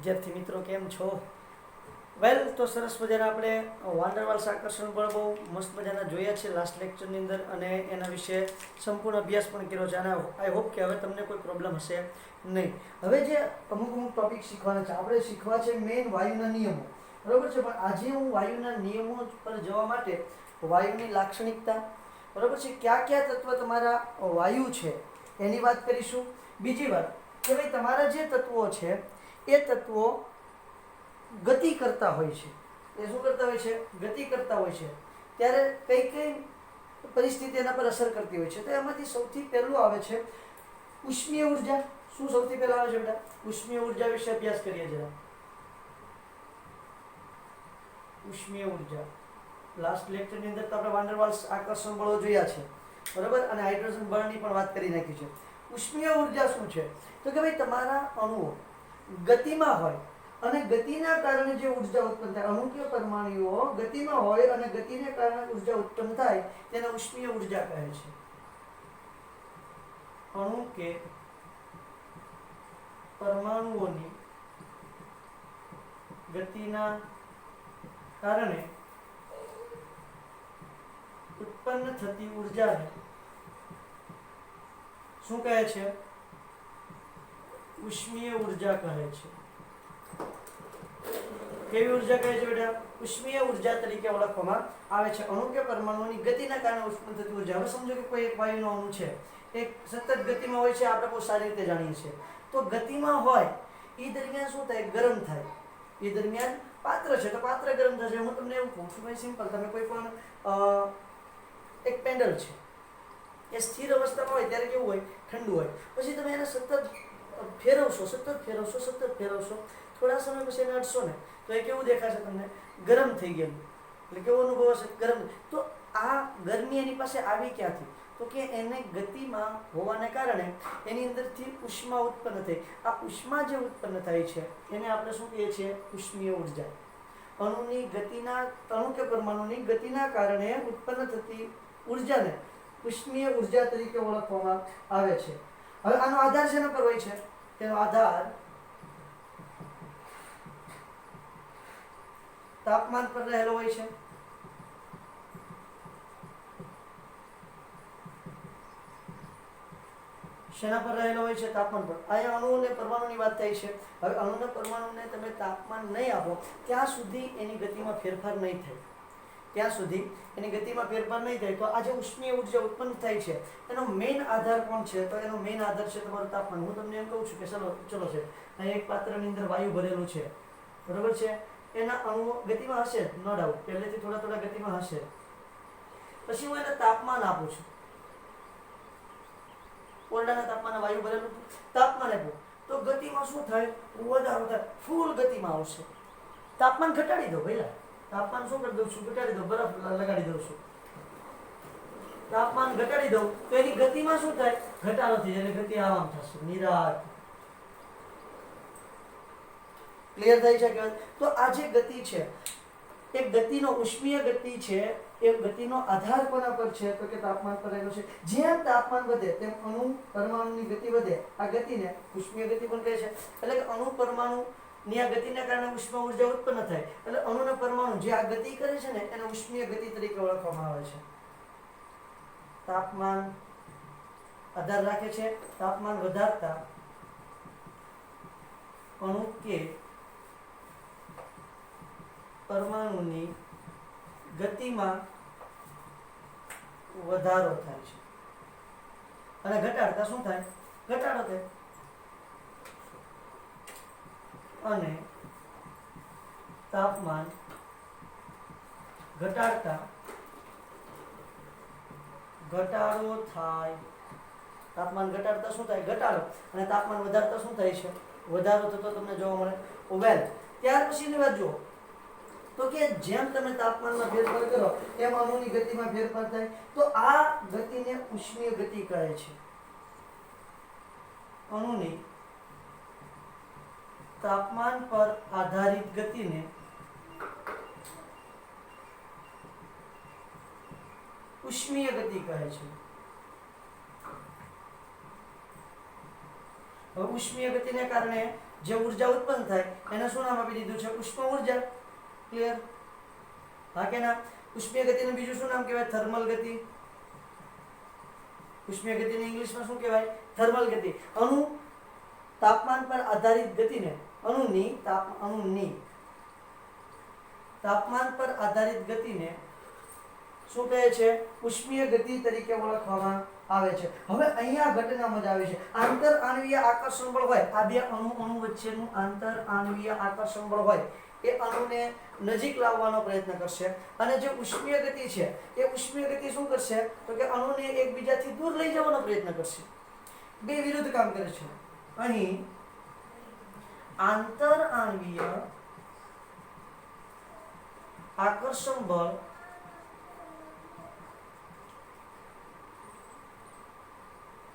વિદ્યાર્થી મિત્રો કેમ છો? વેલ, તો સરસ મજાના આપણે વાંડરવાલ્સ આકર્ષણ બળ બહુ મસ્ત મજાના જોયા છે લાસ્ટ લેક્ચરની અંદર, અને એના વિશે સંપૂર્ણ અભ્યાસ પણ કર્યો છે. અને આઈ હોપ કે હવે તમને કોઈ પ્રોબ્લેમ હશે નહીં. હવે જે અમુક ટોપિક શીખવાના છે, આપણે શીખવા છે મેઇન વાયુના નિયમો, બરાબર છે. પણ આજે હું વાયુના નિયમો પર જવા માટે વાયુની લાક્ષણિકતા, બરાબર છે, કયા કયા તત્વ તમારા વાયુ છે એની વાત કરીશું. બીજી વાત કે ભાઈ તમારા જે તત્વો છે એ તત્વો ગતિ કરતા હોય છે. એ શું કરતા હોય છે? ગતિ કરતા હોય છે. ત્યારે કઈ કઈ પરિસ્થિતિ એના પર અસર કરતી હોય છે. તો એમાંથી સૌથી પહેલું આવે છે ઉષ્મીય ઉર્જા. શું સૌથી પહેલા આવે છે બેટા? ઉષ્મીય ઉર્જા વિશે અભ્યાસ કરીએ જરા. ઉષ્મીય ઉર્જા લાસ્ટ લેક્ચરની અંદર તો આપણે વાંડરવાલ્સ આકર્ષણ બળો જોયા છે, બરાબર, અને હાઇડ્રોજન બળની પણ વાત કરી નાખી છે. ઉષ્મીય ઉર્જા શું છે? તો કે ભાઈ તમારા અણુઓ ગતિમાં હોય અને ગતિના કારણે જે ઉર્જા ઉત્પન્ન થાય, અણુ કે પરમાણુઓ ગતિમાં હોય અને ગતિને કારણે ઉર્જા ઉત્પન્ન થાય તેને ઉષ્મીય ઉર્જા કહે છે. અણુ કે પરમાણુઓની ગતિના કારણે ઉત્પન્ન થતી ઉર્જાને શું કહે છે? ઉષ્મીય ઉર્જા કહે છે. કેવી ઉર્જા કહે છે બેટા? ઉષ્મીય ઉર્જા તરીકે ઓળખવામાં આવે છે અણુ કે પરમાણુની ગતિના કારણે ઉત્પન્ન થતી ઉર્જા. હવે સમજો કે કોઈ એક વાયુનો અણુ છે, એક સતત ગતિમાં હોય છે, આપણે બહુ સારી રીતે જાણીએ છીએ. તો ગતિમાં હોય એ દરમિયાન શું થાય? ગરમ થાય. એ દરમિયાન પાત્ર છે તો પાત્ર ગરમ થશે. હું તમને એવું કહું છું ભાઈ, સિમ્પલ, તમે કોઈ પણ એક પેન્ડલ છે, એ સ્થિર અવસ્થામાં હોય ત્યારે કેવું હોય? ઠંડુ હોય. પછી તમે એને સતત ફેરવશો, સતત ફેરવશો, થોડા સમય પછી એને અડશો ને તો એ કેવું દેખાશે તમને? ગરમ થઈ ગયેલું. એટલે કેવો અનુભવ હશે? ગરમ. તો આ ગરમી એની પાસે આવી ક્યાંથી? તો કે એને ગતિમાં હોવાને કારણે એની અંદરથી ઉષ્મા ઉત્પન્ન થઈ. આ ઉષ્મા જે ઉત્પન્ન થાય છે એને આપણે શું કહીએ છીએ? ઉષ્મીય ઉર્જા. અણુની ગતિના, અણુ કે પરમાણુની ગતિના કારણે ઉત્પન્ન થતી ઉર્જાને ઉષ્મીય ઉર્જા તરીકે ઓળખવામાં આવે છે. હવે આનો આધાર શેના પર હોય છે? તેનો આધાર તાપમાન પર રહેલો હોય છે. શેના પર રહેલો હોય છે? તાપમાન પર. અહીંયા અણુ અને પરમાણુની વાત થાય છે. હવે અણુ અને પરમાણુને તમે તાપમાન નહીં આપો ત્યાં સુધી એની ગતિમાં ફેરફાર નહીં થાય. ત્યાં સુધી એની ગતિમાં ફેરફાર નહીં થાય. તો આ જે ઉષ્મીય ઉર્જા ઉત્પન્ન થાય છે એનો મેઇન આધાર કોણ છે? તો એનો મેઇન આધાર છે તમારું તાપમાન. હું તમને એમ કહું છું કે ચલો છે, અહીં એક પાત્રની અંદર વાયુ ભરેલું છે, બરોબર છે, એના અણુઓ ગતિમાં હશે, નો ડાઉટ, પહેલેથી થોડા ગતિમાં હશે. પછી હું એને તાપમાન આપું છું, ઓરડાના તાપમાને વાયુ ભરેલું તાપમાન આપ્યું તો ગતિમાં શું થાય? વધારો થાય, ફૂલ ગતિમાં આવશે. તાપમાન ઘટાડી દો પહેલા. તાપમાન શું કરી દઉં છું? ઘટાડી દઉં, બરફ લગાડી દઉં છું. તાપમાન ઘટાડી દઉં તો એની ગતિમાં શું થાય? ઘટાડો થઈ જાય, એટલે ગતિ આરામ થશે, નિરાત. ક્લિયર થાય છે કે? તો આ જે ગતિ છે એ ગતિનો ઉષ્મીય ગતિ છે, એ ગતિનો આધાર કોના પર છે? તો કે તાપમાન પર રહેલો છે. જેમ તાપમાન વધે તેમ અણુ પરમાણુની ગતિ વધે. આ ગતિને ઉષ્મીય ગતિ પણ કહે છે. એટલે કે અણુ પરમાણુ ની આ ગતિના કારણે ઉષ્મા ઉર્જા ઉત્પન્ન થાય. એટલે અણુના પરમાણુ જે આ ગતિ કરે છે ને એને ઉષ્મીય ગતિ તરીકે ઓળખવામાં આવે છે. તાપમાન આધાર રાખે છે. તાપમાન વધારતા અણુ કે પરમાણુની ગતિમાં વધારો થાય છે અને ઘટાડતા શું થાય? ઘટાડો થાય. અને તાપમાન ઘટાડતા ઘટાડો થાય. તાપમાન ઘટાડતા શું થાય? ઘટાડો. અને તાપમાન વધારતા શું થાય છે? વધારો થતો તમને જોવા મળે. વેલ, ત્યાર પછીની વાત જુઓ તો કે જેમ તમે તાપમાનમાં ફેરફાર કરો એમ અણુની ગતિમાં ફેરફાર થાય. તો આ ગતિને ઉષ્મીય ગતિ કહે છે. અણુની તાપમાન પર આધારિત ગતિને ઉષ્મીય ગતિ કહે છે. હવે ઉષ્મીય ગતિને કારણે જે ઉર્જા ઉત્પન્ન થાય એને શું નામ આપી દીધું છે? ઉષ્મ ઉર્જા. ક્લિયર? હા કે ના? ઉષ્મીય ગતિનું બીજું શું નામ કહેવાય? થર્મલ ગતિ. ઉષ્મીય ગતિને ઇંગ્લિશમાં શું કહેવાય? થર્મલ ગતિ. અણુ તાપમાન પર આધારિત ગતિને અણુની તાપમાન પર આધારિત ગતિને શું કહે છે? ઉષ્મીય ગતિ તરીકે ઓળખવામાં આવે છે. હવે અહીંયા ઘટના મજા આવી છે. આંતર આણ્વીય આકર્ષણ બળ હોય, આ બે અણુ વચ્ચેનું આંતર આણ્વીય આકર્ષણ બળ હોય, એ અણુને નજીક લાવવાનો પ્રયત્ન કરશે. અને જે ઉષ્મીય ગતિ છે, એ ઉષ્મીય ગતિ શું કરશે? તો કે અણુને એકબીજાથી દૂર લઈ જવાનો પ્રયત્ન કરશે. બે વિરુદ્ધ કામ કરે છે. અહીં આંતર આણ્વીય આકર્ષણ બળ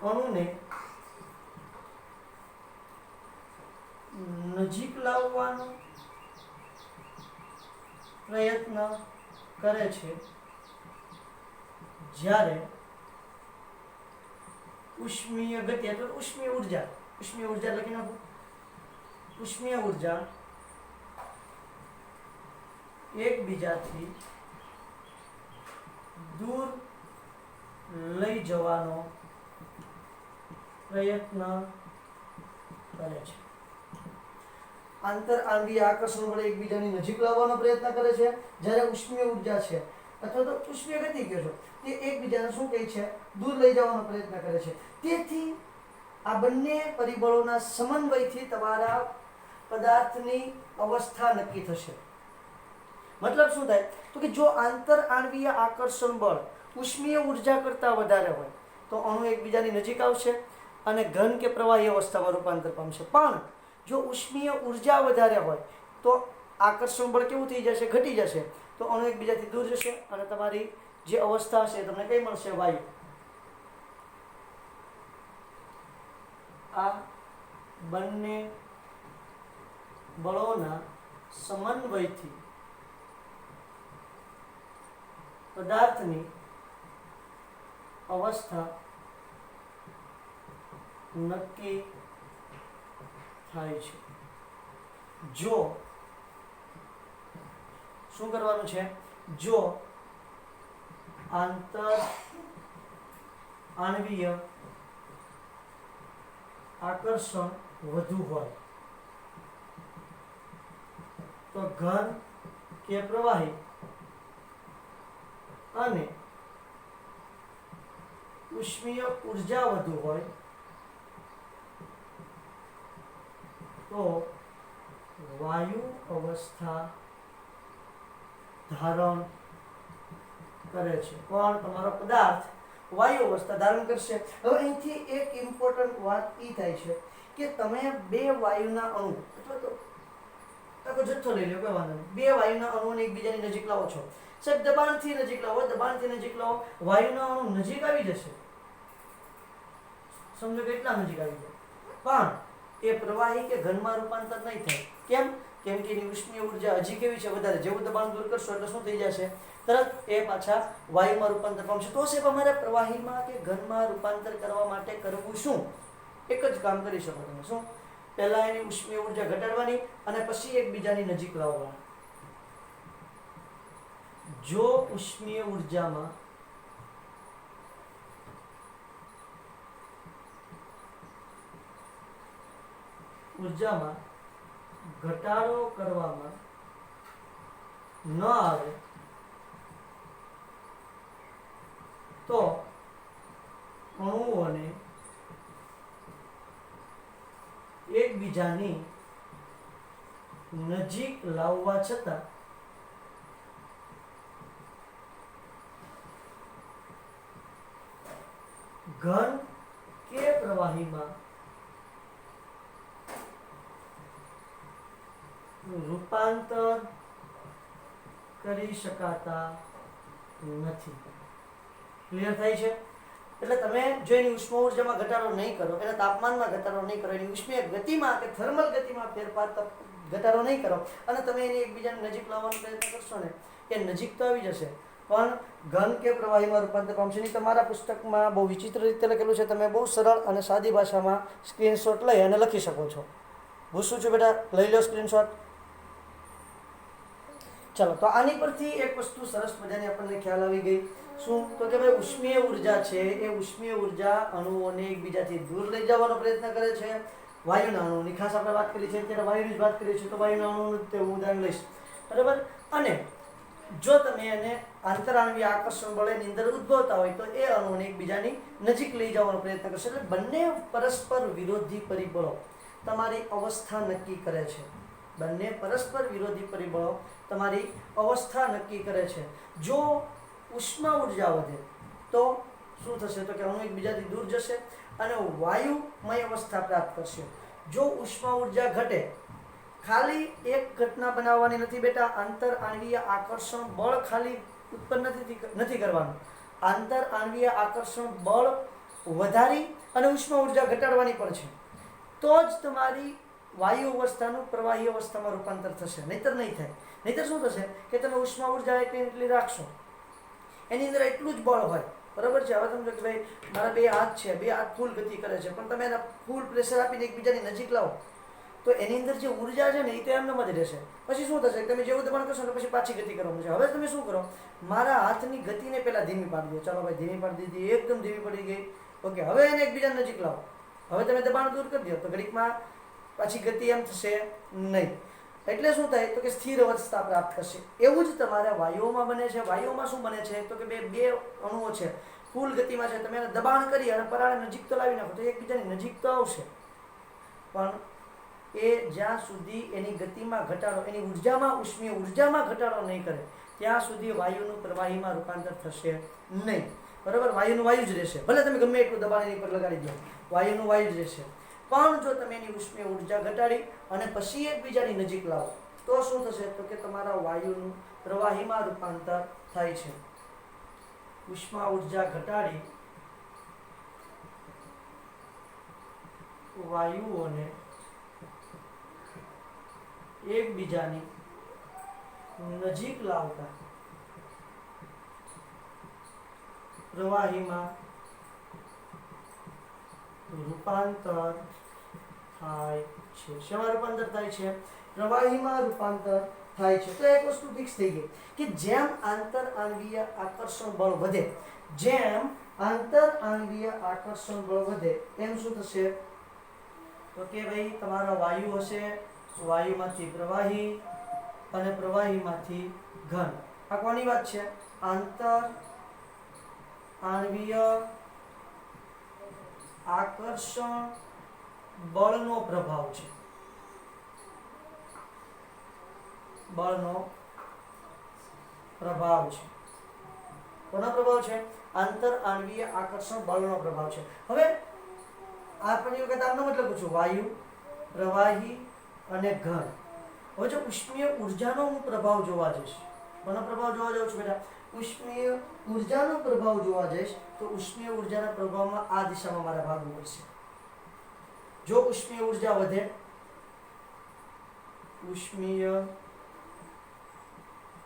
અણુને નજીક લાવવાનો પ્રયત્ન કરે છે, જ્યારે ઉષ્મીય ગતિ એટલે ઉષ્મીય ઉર્જા લખી નાખો. ઉષ્મીય ઉર્જા એકબીજાથી દૂર લઈ જવાનો પ્રયત્ન કરે છે. આંતર આણ્વીય આકર્ષણ વડે એકબીજાની નજીક લાવવાનો પ્રયત્ન કરે છે, જ્યારે ઉષ્મીય ઉર્જા છે અથવા તો ઉષ્મીય ગતિ કહો છો, તે એકબીજાને શું કહે છે? દૂર લઈ જવાનો પ્રયત્ન કરે છે. તેથી આ બંને પરિબળોના સમન્વયથી તમારા પદાર્થની અવસ્થા નક્કી થશે. મતલબ શું થાય? તો કે જો આંતર આણ્વીય આકર્ષણ બળ ઉષ્મીય ઉર્જા કરતાં વધારે હોય તો અણુ એકબીજાની નજીક આવશે અને ઘન કે પ્રવાહી અવસ્થામાં રૂપાંતર પામશે. પણ જો ઉષ્મીય ઉર્જા વધારે હોય તો આકર્ષણ બળ કેવું થઈ જશે? ઘટી જશે. તો અણુ એકબીજાથી દૂર જશે અને તમારી જે અવસ્થા હશે તમને કઈ મળશે? વાયુ. આ બંને બળોના સમન્વયથી પદાર્થની અવસ્થા નક્કી થાય છે. જો શું કરવાનું છે? જો આંતર આણ્વીય આકર્ષણ વધુ હોય તો ઘન કે પ્રવાહી અને ઉષ્મીય ઉર્જા વધુ હોય તો વાયુ અવસ્થા ધારણ કરે છે. કોણ? તમારો પદાર્થ વાયુ અવસ્થા ધારણ કરશે. હવે અહીંથી એક ઇમ્પોર્ટન્ટ વાત એ થાય છે કે તમે બે વાયુના અણુ અથવા તો જથ્થો લઈ લો, કોઈ વાંધો નહીં, બે વાયુના અણુઓને એકબીજાની નજીક લાવો છો. સાહેબ દબાણથી નજીક લાવો, વાયુના અણુ નજીક આવી જશે. સમજો કેટલા નજીક આવી જાય, પણ એ પ્રવાહી કે ઘનમાં રૂપાંતર નહીં થાય. કેમ? કેમ કે એની ઉષ્મીય ઉર્જા હજી કેવી છે? વધારે. જેવું દબાણ દૂર કરશો એટલે શું થઈ જશે? તરત એ પાછા વાયુમાં રૂપાંતર પામશે. તો સાહેબ અમારે પ્રવાહીમાં કે ઘનમાં રૂપાંતર કરવા માટે કરવું શું? એક જ કામ કરી શકો તમે. શું? પહેલા એની ઉષ્મીય ઉર્જા ઘટાડવાની અને પછી એકબીજાની નજીક લાવવાની. જો ઉષ્મીય ઉર્જામાં ઘટાડો કરવામાં ન આવે તો અણુઓને એકબીજાની નજીક લાવવા છતાં ઘન કે પ્રવાહીમાં રૂપાંતર કરી શકાતા નથી. ક્લિયર થાય છે? એટલે તમે જો એની ઉષ્મા ઉર્જામાં ઘટાડો નહીં કરો, એના તાપમાનમાં ઘટાડો નહીં કરો, એની ઉષ્મીય ગતિમાં કે થર્મલ ગતિમાં ફેરફાર ઘટાડો નહીં કરો અને તમે એને એકબીજાને નજીક લાવવાનો પ્રયત્ન કરશો ને, એ નજીક તો આવી જશે પણ ઘન કે પ્રવાહીમાં રૂપાંતર પામશે નહીં. તમારા પુસ્તકમાં બહુ વિચિત્ર રીતે લખેલું છે, તમે બહુ સરળ અને સાદી ભાષામાં સ્ક્રીનશોટ લઈ અને લખી શકો છો. પૂછું છું બેટા, લઈ લો સ્ક્રીનશોટ. ચાલો, તો આની પરથી એક વસ્તુ સરસ મજાની આપણને ખ્યાલ આવી ગઈ. શું? તો કે ભાઈ ઉષ્મીય ઉર્જા છે એ ઉષ્મીય ઉર્જા અણુઓને એકબીજાથી દૂર લઈ જવાનો પ્રયત્ન કરે છે. વાયુના અણુઓની ખાસ આપણે વાત કરી છે, અત્યારે વાયુની જ વાત કરીએ છીએ, તો વાયુના અણુઓનું તે ઉદાહરણ લઈશ, બરાબર. અને જો તમે એને આંતરાણવીય આકર્ષણ બળની અંદર ઉદ્ભવતા હોય તો એ અણુઓને એકબીજાની નજીક લઈ જવાનો પ્રયત્ન કરશે. એટલે બંને પરસ્પર વિરોધી પરિબળો તમારી અવસ્થા નક્કી કરે છે. બંને પરસ્પર વિરોધી પરિબળો તમારી અવસ્થા નક્કી કરે છે. જો ઉષ્મા ઉર્જા વધે તો શું થશે? તો કે અણુ એકબીજાથી દૂર જશે અને વાયુમય અવસ્થા પ્રાપ્ત કરશે. જો ઉષ્મા ઉર્જા ઘટે, ખાલી એક ઘટના બનાવવાની નથી બેટા. આંતર આણ્વીય આકર્ષણ બળ ખાલી ઉત્પન્ન નથી કરવાનું. આંતર આણ્વીય આકર્ષણ બળ વધારી અને ઉષ્મા ઉર્જા ઘટાડવાની પણ છે. તો જ તમારી વાયુ અવસ્થાનું પ્રવાહી અવસ્થામાં રૂપાંતર થશે, નહીતર નહીં થાય. નહીતર શું થશે કે તમે ઉષ્મા ઉર્જા એટલી રાખશો, એની અંદર એટલું જ બળ હોય, બરાબર છે. હવે સમજો કે ભાઈ મારા બે હાથ છે, બે હાથ ફૂલ ગતિ કરે છે, પણ તમે એને ફૂલ પ્રેશર આપીને એકબીજાની નજીક લાવો તો એની અંદર જે ઉર્જા છે ને એ તો એમને જ રહેશે. પછી શું થશે? તમે જેવું દબાણ કરશો ને પછી પાછી ગતિ કરવાનું છે. હવે તમે શું કરો? મારા હાથની ગતિને પહેલાં ધીમી પાડી દો. ચાલો ભાઈ, ધીમી પાડી દીધી, એકદમ ધીમી પડી ગઈ. ઓકે, હવે એને એકબીજાની નજીક લાવો. હવે તમે દબાણ દૂર કરી દો તો ઘડીકમાં પાછી ગતિ એમ થશે નહીં. એટલે શું થાય? તો કે સ્થિર અવસ્થા પ્રાપ્ત કરશે. એવું જ તમારે વાયુઓમાં બને છે. વાયુઓમાં શું બને છે? તો કે બે અણુઓ છે, ફૂલ ગતિમાં છે, તમે એને દબાણ કરી અને પરાળે નજીક તો લાવી નાખો તો એકબીજાની નજીક તો આવશે, પણ એ જ્યાં સુધી એની ગતિમાં ઘટાડો, એની ઉર્જામાં, ઉષ્મીય ઉર્જામાં ઘટાડો નહીં કરે ત્યાં સુધી વાયુનું પ્રવાહીમાં રૂપાંતર થશે નહીં, બરાબર. વાયુનું વાયુ જ રહેશે, ભલે તમે ગમે એટલું દબાણ એની પર લગાડી દો, વાયુનું વાયુ જ રહેશે. પણ જો તમે એની ઉષ્મીય ઉર્જા ઘટાડી અને પછી એકબીજાની નજીક લાવો તો શું થશે? તો કે તમારા વાયુનું પ્રવાહીમાં રૂપાંતર થાય છે. ઉષ્મા ઉર્જા ઘટાડી વાયુઓને એકબીજાની નજીક લાવતા પ્રવાહીમાં રૂપાંતર થાય છે. શેમાં રૂપાંતર થાય છે? પ્રવાહીમાં રૂપાંતર થાય છે. તો એક વસ્તુ ફિક્સ થઈ ગઈ કે જેમ આંતર આણ્વીય આકર્ષણ બળ વધે, જેમ આંતર આણ્વીય આકર્ષણ બળ વધે એમ શું થશે? તો કે ભાઈ તમારો વાયુ હશે, વાયુમાંથી પ્રવાહી અને પ્રવાહીમાંથી ઘન. આ કોની વાત છે? આંતર આણ્વીય આકર્ષણ બળનો પ્રભાવ છે. બળનો પ્રભાવ છે. કોનો પ્રભાવ છે? આંતર આણ્વીય આકર્ષણ બળનો પ્રભાવ છે. હવે આ ફરી વખત આનો મતલબ પૂછું, વાયુ, પ્રવાહી અને ઘન. હવે જો ઉષ્મીય ઉર્જાનો હું પ્રભાવ જોવા જઈશ, કોનો પ્રભાવ જોવા જાઉં છું બેટા? ઉષ્મીય ઉર્જાનો પ્રભાવ જોવા જઈશ તો ઉષ્મીય ઉર્જાના પ્રભાવમાં આ દિશામાં મારા ભાગવું પડશે. જો ઉષ્મીય ઉર્જા વધે, ઉષ્મીય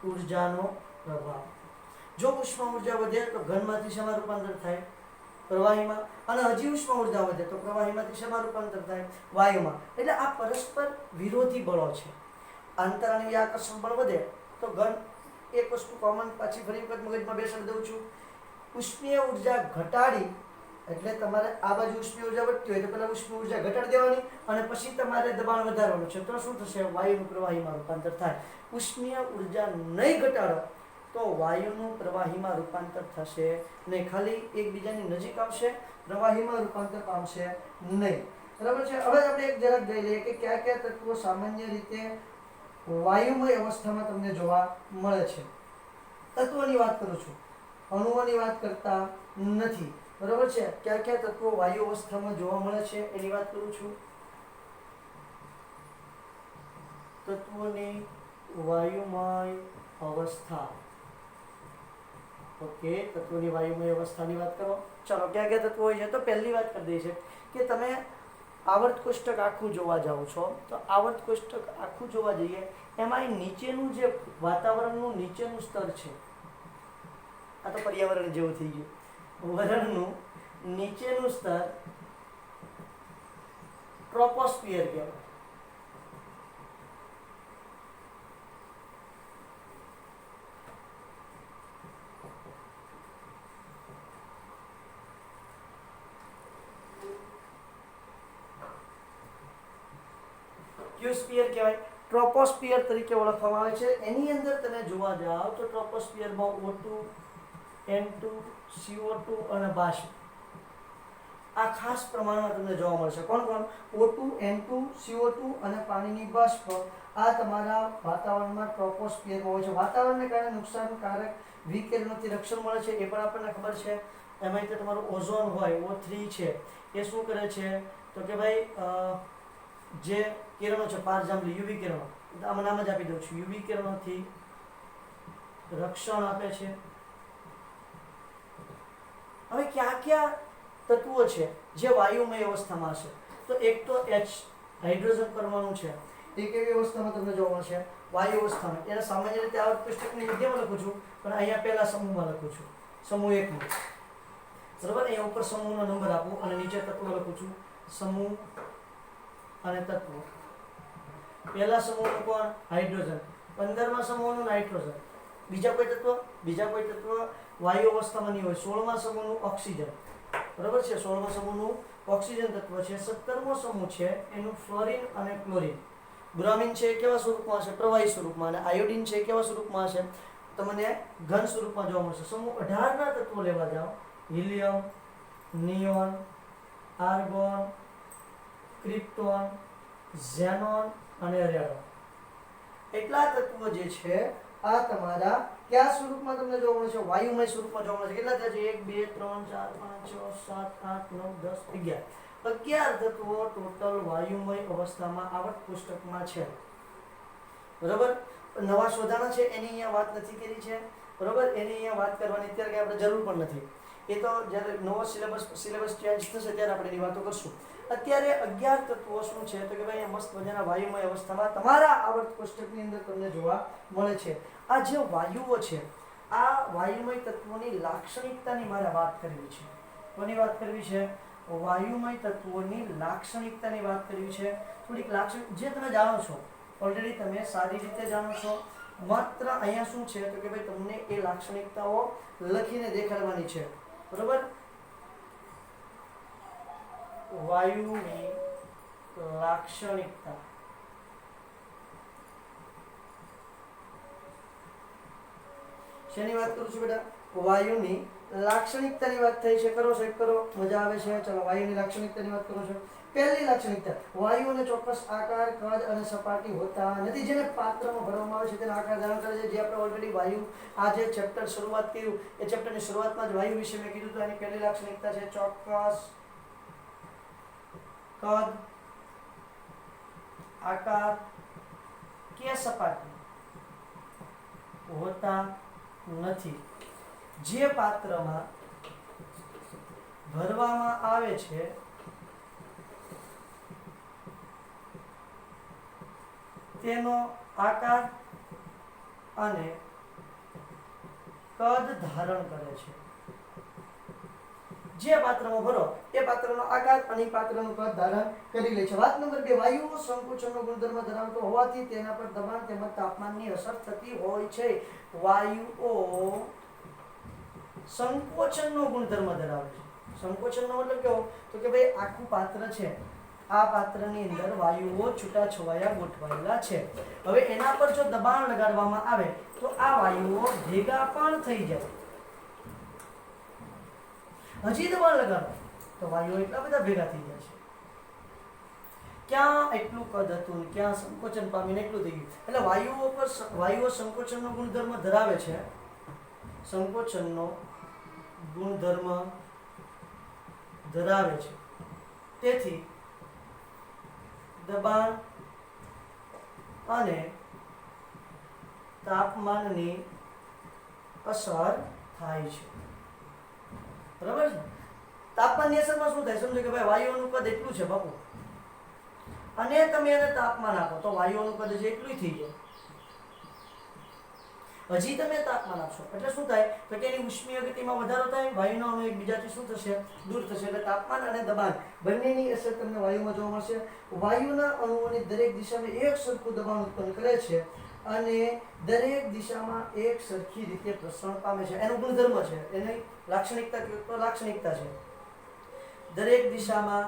ઉર્જાનો પ્રભાવ, જો ઉષ્મા ઉર્જા વધે તો ઘનમાંથી શેમાં રૂપાંતર થાય? પ્રવાહીમાં. અને હજી ઉષ્મા ઉર્જા વધે તો પ્રવાહીમાંથી શેમાં રૂપાંતર થાય? વાયુમાં. એટલે આ પરસ્પર વિરોધી બળો છે. આંતરાણ્વીય આકર્ષણ બળ વધે તો ઘન, એક વસ્તુ કોમન પાછી ફરી વખત મગજમાં બેસાડી દઉં છું, ઉષ્મીય ઉર્જા ઘટાડી એટલે તમારે આ બાજુ ઉષ્મીય ઉર્જા વધતી હોય તો પહેલા ઉષ્મીય ઉર્જા ઘટાડી દેવાની અને પછી તમારે દબાણ વધારવાનું છે. તો શું થશે? વાયુનું પ્રવાહીમાં રૂપાંતર થાય. ઉષ્મીય ઉર્જા નહીં ઘટાડો તો વાયુનું પ્રવાહીમાં રૂપાંતર થશે નહીં, ખાલી એકબીજાની નજીક આવશે, પ્રવાહીમાં રૂપાંતર પામશે નહીં, બરાબર છે. હવે આપણે એક જરાક જોઈ લઈએ કે કયા કયા તત્વો સામાન્ય રીતે વાયુમય અવસ્થામાં તમને જોવા મળે છે. તત્વોની વાત કરું છું, અણુઓની વાત કરતા નથી, બરાબર છે. કયા કયા તત્વો વાયુ અવસ્થામાં જોવા મળે છે એની વાત કરું છું. તત્વોની વાયુમય અવસ્થા. ઓકે, તત્વોની વાયુમય અવસ્થાની વાત કરો. ચાલો, ક્યાં ક્યાં તત્વો હોય છે? તો પહેલી વાત કરી દઈએ છે કે તમે આવર્ત કોષ્ટક આખું જોવા જાઓ છો તો આવર્ત કોષ્ટક આખું જોવા જઈએ એમાં નીચેનું જે વાતાવરણનું નીચેનું સ્તર છે, આ તો પર્યાવરણ જેવું થઈ ગયું, વરણનું નીચેનું સ્તર ટ્રોપોસ્ફિયર કહેવાય. ક્યુ સ્ફિયર કહેવાય, ટ્રોપોસ્ફિયર તરીકે ઓળખવામાં આવે છે. એની અંદર તમે જોવા જાઓ તો ટ્રોપોસ્ફિયરમાં O2 N2 CO2 અને બાષ્પ આ ખાસ પ્રમાણમાં તમને જોવા મળશે. કોણ કોણ? O2 N2 CO2 અને પાણીની બાષ્પ આ તમારા વાતાવરણમાં ટ્રોપોસ્ફિયરમાં હોય છે. વાતાવરણને કારણે નુકસાનકારક વિકિરણોથી રક્ષણ મળે છે, એ પણ આપણને ખબર છે. એમાં તો તમારું ઓઝોન હોય O3 છે, એ શું કરે છે તો કે ભાઈ જે કિરણો છે પારજાંબલી યુવી કિરણો, આમાં નામ જ આપી દઉં છું, યુવી કિરણોથી રક્ષણ આપે છે. હવે ક્યાં ક્યાં તત્વો છે જે વાયુમય અવસ્થામાં છે? તો એક તો H હાઇડ્રોજન પરમાણુ છે, એ કેવી અવસ્થામાં તમને જોવા મળશે? વાયુ અવસ્થામાં. એને સામાન્ય રીતે આવર્ત કોષ્ટકની મધ્યમાં લખું છું, પણ અહીંયા પહેલા સમૂહમાં લખું છું, સમૂહ 1 માં. બરાબર? અહીંયા ઉપર સમૂહનો નંબર આપું અને નીચે તત્વો લખું છું, સમૂહ અને તત્વો. પહેલા સમૂહનું કોણ? હાઇડ્રોજન. 15મા સમૂહનું નાઇટ્રોજન. બીજા કોઈ તત્વ વાયુ અવસ્થામાં નહીં હોય. 16મા સમૂહનું ઓક્સિજન. બરાબર છે? 16મા સમૂહનું ઓક્સિજન તત્વ છે. 17મો સમૂહ છે એનું ફ્લોરિન અને ક્લોરિન. બ્રોમિન છે કેવા સ્વરૂપમાં છે? પ્રવાહી સ્વરૂપમાં. અને આયોડિન છે કેવા સ્વરૂપમાં છે? તમને ઘન સ્વરૂપમાં જોવા મળશે. સમૂહ 18 ના તત્વો લેવા જાઓ. Helium, neon, argon, krypton, xenon અને રેડોન. એટલા તત્વો જે છે આ તમારા કયા સ્વરૂપમાં તમને જોવા મળશે? વાયુમય સ્વરૂપમાં જોવા મળશે. કેટલા થયા છે? 1 2 3 4 5 6 7 8 9 10 11 તત્વો ટોટલ વાયુમય અવસ્થામાં આવર્ત કોષ્ટકમાં છે. બરાબર? નવા શોધાણા છે એની અહીંયા વાત નથી કરી છે. બરાબર? એની અહીંયા વાત કરવાની અત્યારે આપણે જરૂર પણ નથી. એ તો જ્યારે નવો સિલેબસ ચેન્જ થશે ત્યારે આપણે એની વાતો કરશું. અત્યારે 11 તત્વો શું છે તો કે ભાઈ મસ્ત મજાના વાયુમય અવસ્થામાં તમારા આવર્ત કોષ્ટકની અંદર તમને જોવા મળે છે. આ જે વાયુઓ છે આ વાયુમય તત્વોની લાક્ષણિકતાની મારે વાત કરવી છે. કોની વાત કરવી છે? વાયુમય તત્વોની લાક્ષણિકતાની વાત કરવી છે. થોડીક લાક્ષણિક જે તમે જાણો છો ઓલરેડી, તમે સારી રીતે જાણો છો. માત્ર અહીંયા શું છે તો કે ભાઈ તમને એ લાક્ષણિકતાઓ લખીને દેખાડવાની છે. બરોબર? વાયુની લાક્ષણિકતા. શેની વાત કરું છું બેટા? વાયુની લાક્ષણિકતાની વાત થઈ છે. કરો સાહેબ કરો, મજા આવે છે. ચલો વાયુની લાક્ષણિકતાની વાત કરો છો. પહેલી લાક્ષણિકતા, વાયુઓને ચોક્કસ આકાર, કદ અને સપાટી હોતા નથી. જેને પાત્રમાં ભરવામાં આવે છે તેનો આકાર ધારણ કરે છે. જે આપણે ઓલરેડી વાયુ આ જે ચેપ્ટર શરૂઆત કર્યું એ ચેપ્ટરની શરૂઆતમાં જ વાયુ વિશે મેં કીધું તો એની પહેલી લાક્ષણિકતા છે ચોક્કસ કદ, આકાર કે સપાટી હોતા નથી. જે પાત્રમાં ભરવામાં આવે છે તેનો આકાર અને કદ ધારણ કરે છે. જે પાત્રમાં ભરો એ પાત્રનો આકાર અને પાત્રનું કદ ધારણ કરી લે છે. વાત નંબર 2, વાયુઓ સંકોચનનો ગુણધર્મ ધરાવતો હોવાથી તેના પર દબાણ તેમજ તાપમાનની અસર થતી હોય છે. વાયુઓ સંકોચનનો ગુણધર્મ ધરાવે છે. સંકોચનનો મતલબ કેવો તો કે ભાઈ આખું પાત્ર છે, આ પાત્રની અંદર વાયુઓ છૂટાછવાયા ગોઠવાયેલા છે. હવે એના પર જો દબાણ લગાડવામાં આવે તો આ વાયુઓ ભેગા પણ થઈ જાય. હજી દબાણ લગાડો તો વાયુઓ એટલા બધા ભેગા થઈ જાય છે. ક્યાં એટલું કદ હતું, ક્યાં સંકોચન પામીને એટલું થઈ ગયું. એટલે વાયુઓ સંકોચનનો ગુણધર્મ ધરાવે છે. સંકોચનનો ગુણધર્મ ધરાવે છે. તેથી દબાણ અને તાપમાનની અસર થાય છે. બરાબર છે? તાપમાનની અસરમાં શું થાય? સમજો કે ભાઈ વાયુઓનું કદ એટલું છે બાપુ, અને તમે એને તાપમાન આપો તો વાયુઓનું કદ જે એટલું થઈ જાય. હજી તમે તાપમાન આપશો એટલે શું થાય તો કે એની ઉષ્મીય ગતિમાં વધારો થાય, વાયુના અણુ એકબીજાથી શું થશે? દૂર થશે. એટલે તાપમાન અને દબાણ બંનેની અસર તમને વાયુમાં જોવા મળશે. વાયુના અણુઓની દરેક દિશામાં એક સરખું દબાણ ઉત્પન્ન કરે છે અને દરેક દિશામાં એક સરખી રીતે પ્રસરણ પામે છે. એનો ગુણધર્મ છે, એની લાક્ષણિકતા તો લાક્ષણિકતા છે. દરેક દિશામાં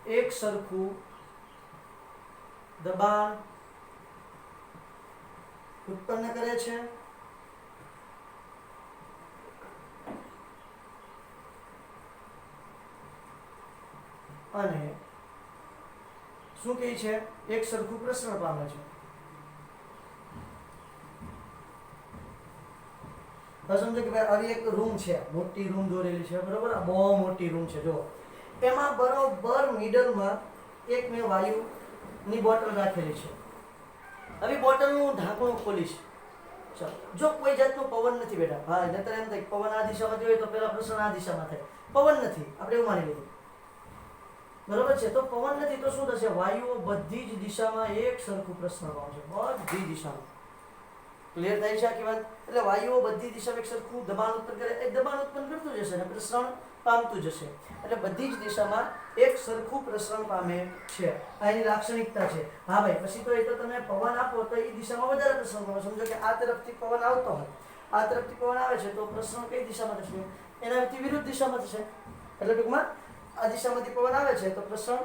એક સરખું દબાણ ઉત્પન્ન કરે છે અને શું કહે છે, એક સરખું પ્રસરણ પામે છે. સમજો કે ભાઈ આવી એક રૂમ છે, મોટી રૂમ દોરેલી છે, બરોબર. આ બહુ મોટી રૂમ છે. જો એમાં બરોબર મિડલમાં એક મેં વાયુની બોટલ રાખેલી છે. હવે બોટલનું ઢાંકણું ખોલીશ. ચાલો, જો કોઈ જાતનો પવન નથી બેટા, હા નતર એમ થાય પવન આ દિશામાં જોઈએ તો પેલા પ્રસરણ આ દિશામાં થાય. પવન નથી, આપણે એવું માની લીધું, બરોબર છે. તો પવન નથી તો શું થશે, વાયુઓ બધી જ દિશામાં એક સરખું પ્રસરણ પામશે, બધી દિશામાં. ક્લિયર થાય છે આખી વાત? એટલે વાયુઓ બધી દિશામાં એક સરખું દબાણ ઉત્પન્ન કરે, એ દબાણ ઉત્પન્ન કરતું જશે અને પ્રસરણ પામતું જશે. એટલે બધી જ દિશામાં એક સરખું પ્રસરણ પામે છે. આ એની લાક્ષણિકતા છે. હા ભાઈ, પછી તો એ તો તમે પવન આપો તો એ દિશામાં વધારે પ્રસરણ પામે. સમજો કે આ તરફથી પવન આવતો હોય, આ તરફથી પવન આવે છે, તો પ્રસરણ કઈ દિશામાં થશે, એનાથી વિરુદ્ધ દિશામાં થશે. એટલે ટૂંકમાં આ દિશામાંથી પવન આવે છે તો પ્રસરણ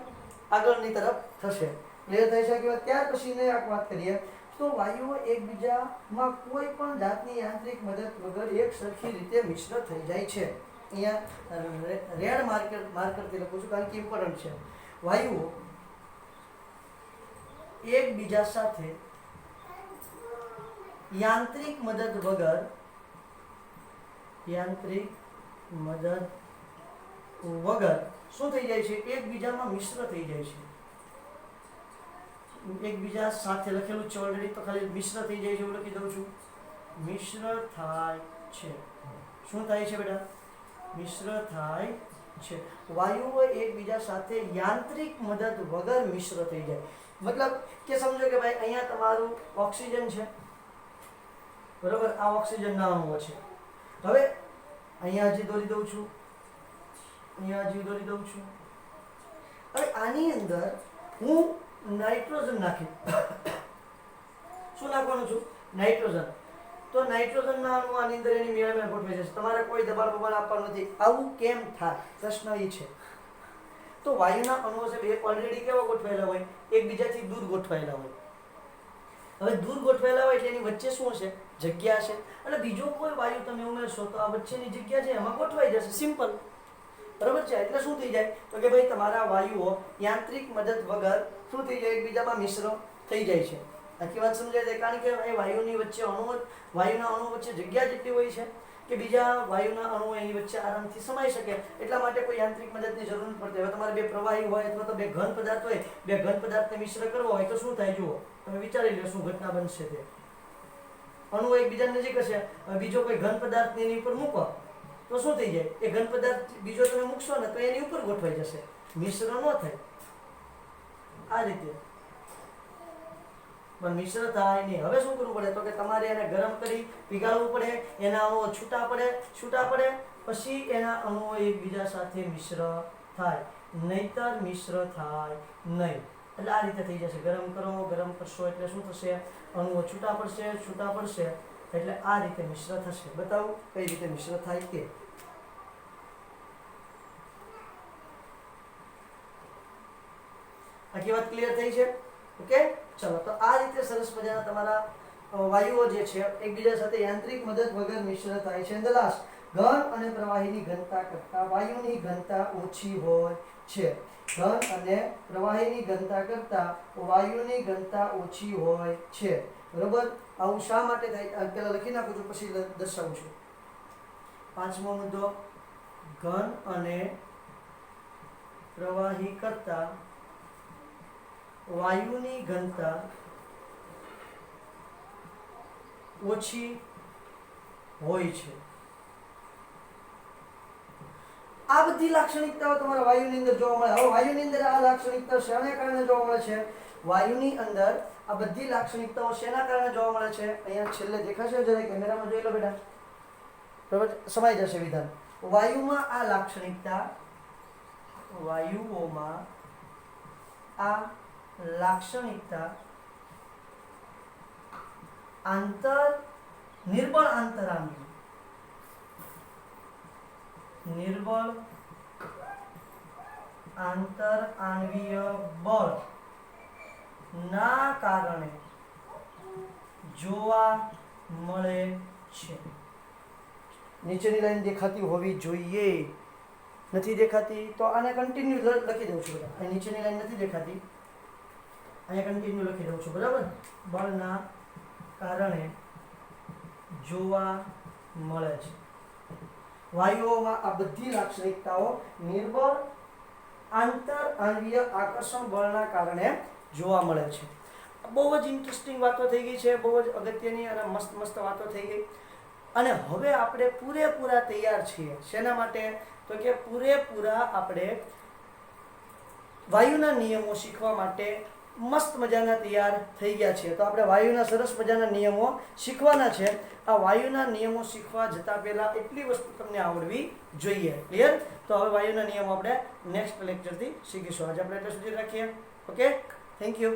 આગળની તરફ થશે. ક્લિયર થાય છે કે ત્યાર પછીને એક વાત કરીએ તો વાયુઓ એકબીજામાં કોઈ પણ જાતની યાંત્રિક મદદ વગર એક સરખી રીતે મિશ્ર થઈ જાય છે. અહીંયા રેડ માર્કરથી લખું છું કારણ કે ઇમ્પોર્ટન્ટ છે. વાયુઓ એકબીજા સાથે યાંત્રિક મદદ વગર શું થઈ જાય છે, એકબીજામાં મિશ્ર થઈ જાય છે. એકબીજા સાથે લખેલું છે ઓલરેડી, તો ખાલી મિશ્ર થઈ જાય છે એવું લખી દઉં છું. મિશ્ર થાય છે. શું થાય છે બેટા? મિશ્ર થાય છે. વાયુઓ એકબીજા સાથે યાંત્રિક મદદ વગર મિશ્ર થઈ જાય. મતલબ કે સમજો કે ભાઈ અહીંયા તમારું ઓક્સિજન છે, બરોબર. આ ઓક્સિજનના અણુઓ છે. હવે અહીંયા હજી દોરી દઉં છું, અહીંયા હજી દોરી દઉં છું. હવે આની અંદર હું નાઇટ્રોજન નાખી શું નાખવાનું છું, નાઇટ્રોજન. તો નાઇટ્રોજનના અણુ આની અંદર એની મેળામાં ગોઠવાઈ જશે. તમારે કોઈ દબાણ બબાણ આપવાનું નથી. આવું કેમ થાય, પ્રશ્ન એ છે. તો વાયુના અણુઓ છે એ ઓલરેડી કેવા ગોઠવાયેલા હોય, એકબીજાથી દૂર ગોઠવાયેલા હોય. હવે દૂર ગોઠવાયેલા હોય એટલે એની વચ્ચે શું હશે, જગ્યા છે. એટલે બીજો કોઈ વાયુ તમે ઉમેરશો તો આ વચ્ચેની જગ્યા છે એમાં ગોઠવાઈ જશે. સિમ્પલ, બરાબર છે. એટલે શું થઈ જાય તો કે ભાઈ તમારા વાયુઓ યાંત્રિક મદદ વગર શું થઈ જાય, એકબીજામાં મિશ્ર થઈ જાય છે. આખી વાત સમજાય છે. કારણ કે એ વાયુની વચ્ચે વાયુના અણુ વચ્ચે જગ્યા જેટલી હોય છે કે બીજા વાયુના અણુઓ એની વચ્ચે આરામથી સમાઈ શકે. એટલા માટે કોઈ યાંત્રિક મદદની જરૂર નથી પડતી. હવે તમારે બે પ્રવાહી હોય અથવા તો બે ઘન પદાર્થ હોય, બે ઘન પદાર્થને મિશ્ર કરવો હોય તો શું થાય, જુઓ તમે વિચારી લો શું ઘટના બનશે. તે અણુઓ એકબીજા નજીક હશે, બીજો કોઈ ઘન પદાર્થ એની ઉપર મૂકો તો શું થઈ જાય, એ ઘન પદાર્થ બીજો તમે મૂકશો ને તો એની ઉપર ગોઠવાઈ જશે, મિશ્ર ન થાય. આ રીતે પણ મિશ્ર થાય નહીં. હવે શું કરવું પડે તો કે તમારે એને ગરમ કરી પીગાળવું પડે, એના અણુઓ છૂટા પડે, પછી એના અણુઓ એકબીજા સાથે મિશ્ર થાય, નહીતર મિશ્ર થાય નહીં. એટલે આ રીતે થઈ જશે. ગરમ કરશો એટલે શું થશે, અણુઓ છૂટા પડશે એટલે આ રીતે મિશ્ર થશે. બતાવું કઈ રીતે મિશ્ર થાય તે. આખી વાત ક્લિયર થઈ છે? ઓકે, ચલો. તો આ રીતે સરસ મજાના તમારા વાયુઓ જે છે એકબીજા સાથે યાંત્રિક મદદ વગર મિશ્ર થાય છે. અને લાસ્ટ, ઘન અને પ્રવાહીની ઘનતા કરતા વાયુની ઘનતા ઓછી હોય છે. ઘન અને પ્રવાહીની ઘનતા કરતા વાયુની ઘનતા ઓછી હોય છે. બરોબર. આવું શા માટે થાય, પેલા લખી નાખું છું પછી દર્શાવું છું. પાંચમો મુદ્દો, ઘન અને પ્રવાહી કરતા વાયુની ઘનતા ઓછી હોય છે. આ બધી લાક્ષણિકતાઓ તમારા વાયુની અંદર જોવા મળે. હવે વાયુની અંદર આ લાક્ષણિકતા શેના કારણે જોવા મળે છે, વાયુની અંદર આ બધી લાક્ષણિકતાઓ શેના કારણે જોવા મળે છે, અહીંયા છેલ્લે દેખાશે, જરા કેમેરામાં જોઈ લો બેટા, બરાબર, સમાઈ જશે વિધાન. વાયુઓમાં આ લાક્ષણિકતા નિર્બળ આંતર આણ્વીય બળ ના કારણે જોવા મળે છે. નીચેની લાઈન દેખાતી હોવી જોઈએ. નથી દેખાતી તો આને કન્ટિન્યુ લખી દઉં છું બધા. અહીં નીચેની લાઈન નથી દેખાતી, અહીંયા કન્ટિન્યુ લખી દઉં છું, બરાબર. બળના કારણે જોવા મળે છે. વાયુઓમાં આ બધી લાક્ષણિકતાઓ નિર્બળ આંતર આણ્વીય આકર્ષણ બળના કારણે જોવા મળે છે. બહુ જ ઇન્ટરેસ્ટિંગ વાતો થઈ ગઈ છે, બહુ જ અગત્યની અને મસ્ત મસ્ત વાતો થઈ ગઈ. અને હવે આપણે પૂરેપૂરા તૈયાર છીએ. શેના માટે? તો કે પૂરેપૂરા આપણે વાયુના નિયમો શીખવા માટે મસ્ત મજાના તૈયાર થઈ ગયા છીએ. તો આપણે વાયુના સરસ મજાના નિયમો શીખવાના છે. આ વાયુના નિયમો શીખવા જતાં પહેલાં એટલી વસ્તુ તમને આવડવી જોઈએ. ક્લિયર? તો હવે વાયુના નિયમો આપણે નેક્સ્ટ લેક્ચરથી શીખીશું. આજે આપણે એટલે સુધી રાખીએ. Okay, thank you.